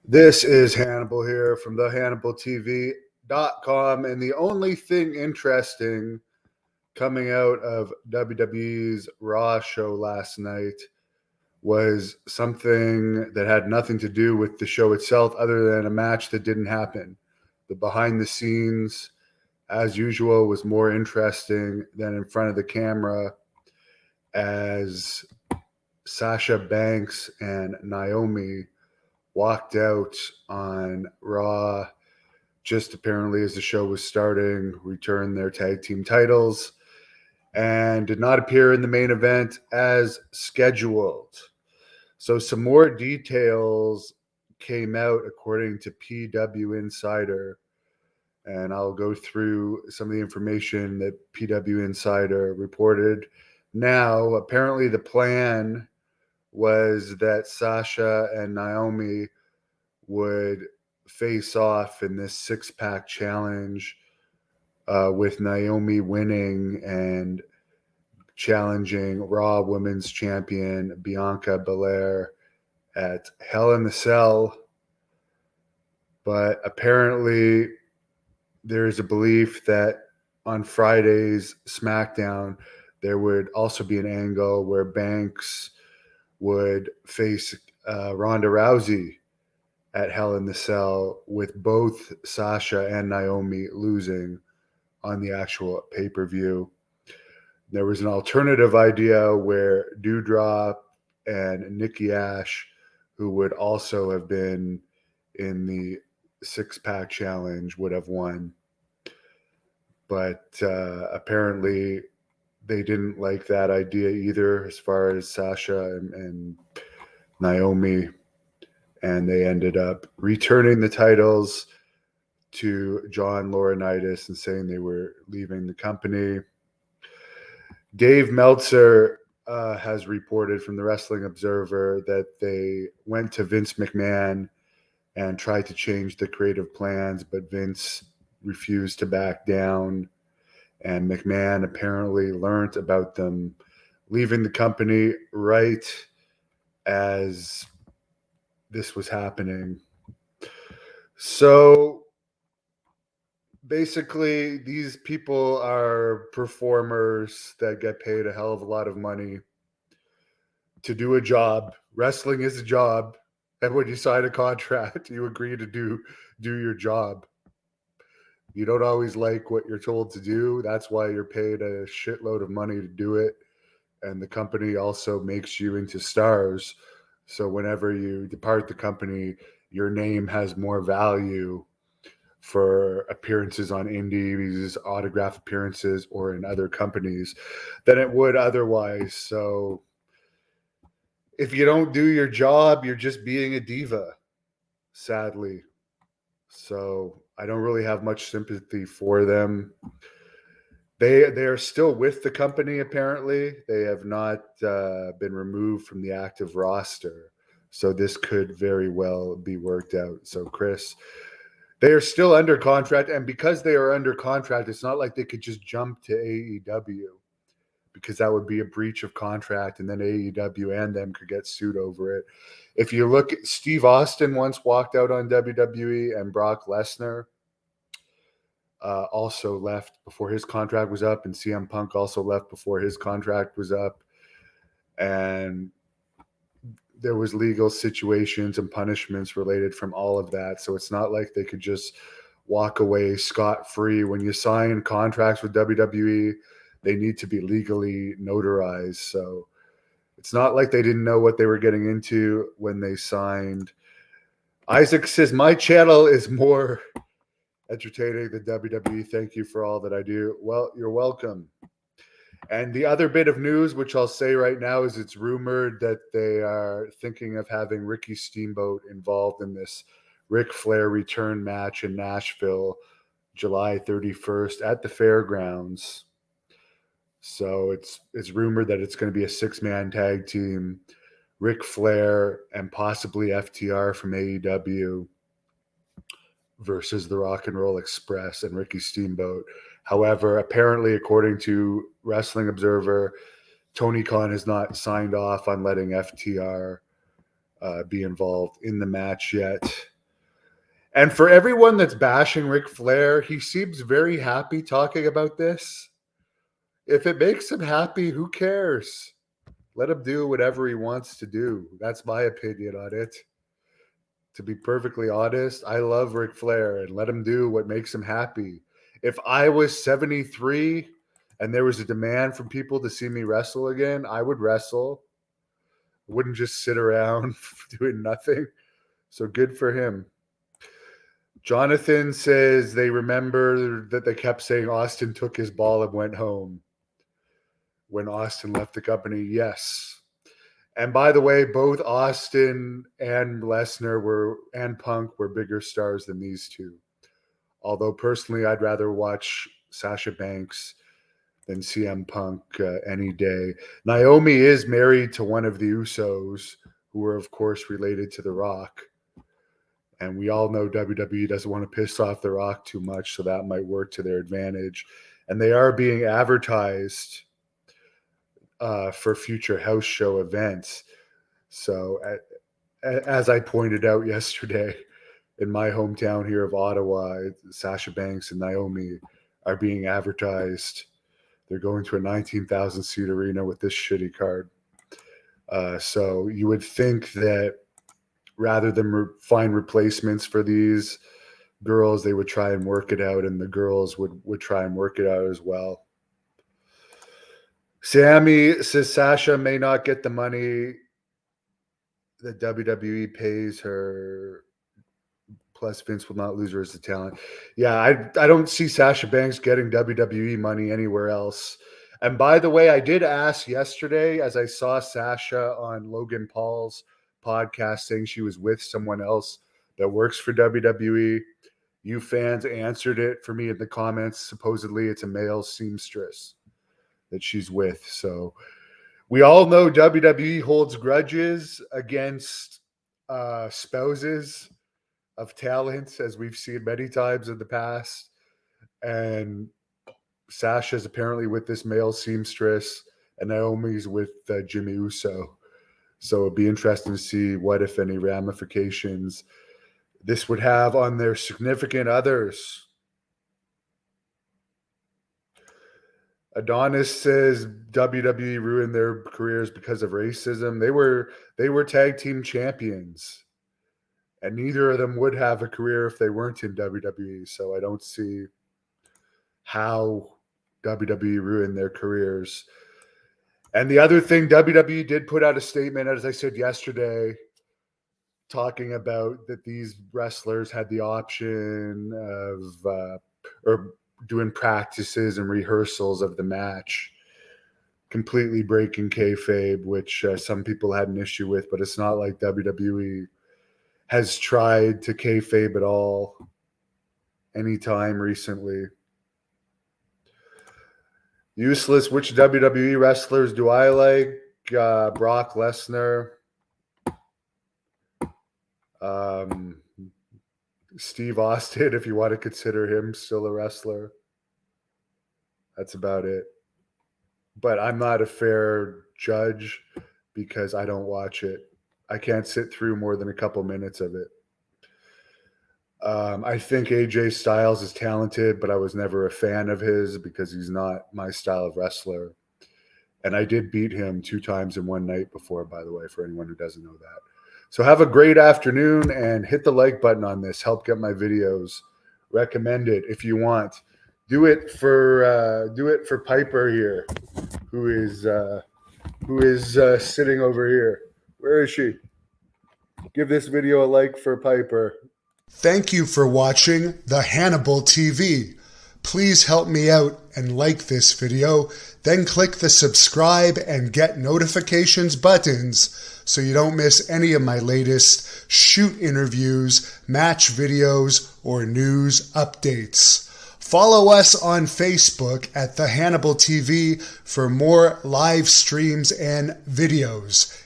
This is Hannibal here from the HannibalTV.com, and the only thing interesting coming out of WWE's Raw show last night was something that had nothing to do with the show itself other than a match that didn't happen. The behind the scenes, as usual, was more interesting than in front of the camera as Sasha Banks and Naomi walked out on Raw just apparently as the show was starting, returned their tag team titles, and did not appear in the main event as scheduled. So some more details came out according to PW Insider, and I'll go through some of the information that PW Insider reported. Now, apparently the plan was that Sasha and Naomi would face off in this six-pack challenge with Naomi winning and challenging Raw Women's Champion Bianca Belair at Hell in the Cell. But apparently there's a belief that on Friday's SmackDown there would also be an angle where Banks would face Ronda Rousey at Hell in the Cell, with both Sasha and Naomi losing on the actual pay-per-view. There was an alternative idea where Doudrop and Nikki Ash, who would also have been in the six-pack challenge, would have won. But apparently they didn't like that idea either as far as Sasha and Naomi, and they ended up returning the titles to John Laurinaitis and saying they were leaving the company. Dave Meltzer has reported from the Wrestling Observer that they went to Vince McMahon and tried to change the creative plans, but Vince refused to back down. And McMahon apparently learned about them leaving the company right as this was happening. So basically, these people are performers that get paid a hell of a lot of money to do a job. Wrestling is a job. And when you sign a contract, you agree to do your job. You don't always like what you're told to do. That's why you're paid a shitload of money to do it. And the company also makes you into stars. So whenever you depart the company, your name has more value for appearances on indies, autograph appearances, or in other companies than it would otherwise. So if you don't do your job, you're just being a diva, sadly. So I don't really have much sympathy for them. They are still with the company, apparently. They have not been removed from the active roster. So this could very well be worked out. So, Chris, they are still under contract. And because they are under contract, it's not like they could just jump to AEW, because that would be a breach of contract. And then AEW and them could get sued over it. If you look, Steve Austin once walked out on WWE, and Brock Lesnar also left before his contract was up, and CM Punk also left before his contract was up. And there was legal situations and punishments related from all of that. So it's not like they could just walk away scot-free. When you sign contracts with WWE, they need to be legally notarized. So it's not like they didn't know what they were getting into when they signed. Isaac says, my channel is more entertaining than WWE. Thank you for all that I do. Well, you're welcome. And the other bit of news, which I'll say right now, is it's rumored that they are thinking of having Ricky Steamboat involved in this Ric Flair return match in Nashville, July 31st at the fairgrounds. So it's rumored that it's going to be a six-man tag team, Ric Flair and possibly FTR from AEW versus the Rock and Roll Express and Ricky Steamboat. However, apparently, according to Wrestling Observer, Tony Khan has not signed off on letting FTR be involved in the match yet. And for everyone that's bashing Ric Flair, he seems very happy talking about this. If it makes him happy, who cares? Let him do whatever he wants to do. That's my opinion on it. To be perfectly honest, I love Ric Flair, and let him do what makes him happy. If I was 73 and there was a demand from people to see me wrestle again, I would wrestle. I wouldn't just sit around doing nothing. So good for him. Jonathan says they remember that they kept saying Austin took his ball and went home when Austin left the company. Yes. And by the way, both Austin and Lesnar and Punk were bigger stars than these two. Although personally, I'd rather watch Sasha Banks than CM Punk any day. Naomi is married to one of the Usos, who are, of course, related to The Rock. And we all know WWE doesn't want to piss off The Rock too much, so that might work to their advantage. And they are being advertised for future house show events. So as I pointed out yesterday, in my hometown here of Ottawa, Sasha Banks and Naomi are being advertised. They're going to a 19,000 seat arena with this shitty card. So you would think that rather than find replacements for these girls, they would try and work it out, and the girls would try and work it out as well. Sammy says Sasha may not get the money that WWE pays her, plus Vince will not lose her as a talent. Yeah, I don't see Sasha Banks getting WWE money anywhere else. And by the way, I did ask yesterday, as I saw Sasha on Logan Paul's podcast saying she was with someone else that works for WWE. You fans answered it for me in the comments. Supposedly it's a male seamstress that she's with. So we all know WWE holds grudges against spouses of talent, as we've seen many times in the past. And Sasha's apparently with this male seamstress, and Naomi's with Jimmy Uso. So it'd be interesting to see what, if any, ramifications this would have on their significant others. Adonis says WWE ruined their careers because of racism. They were tag team champions, and neither of them would have a career if they weren't in WWE. So I don't see how WWE ruined their careers. And the other thing, WWE did put out a statement, as I said yesterday, talking about that these wrestlers had the option of or doing practices and rehearsals of the match, completely breaking kayfabe, which some people had an issue with, but it's not like WWE has tried to kayfabe at all anytime recently. Useless, which WWE wrestlers do I like? Brock Lesnar. Steve Austin, if you want to consider him still a wrestler. That's about it. But I'm not a fair judge because I don't watch it. I can't sit through more than a couple minutes of it. I think AJ Styles is talented, but I was never a fan of his because he's not my style of wrestler. And I did beat him 2 times in one night before, by the way, for anyone who doesn't know that. So have a great afternoon and hit the like button on this. Help get my videos recommended if you want. Do it for Piper here, who is sitting over here. Where is she? Give this video a like for Piper. Thank you for watching the Hannibal TV. Please help me out and like this video, then click the subscribe and get notifications buttons so you don't miss any of my latest shoot interviews, match videos, or news updates. Follow us on Facebook at the Hannibal TV for more live streams and videos.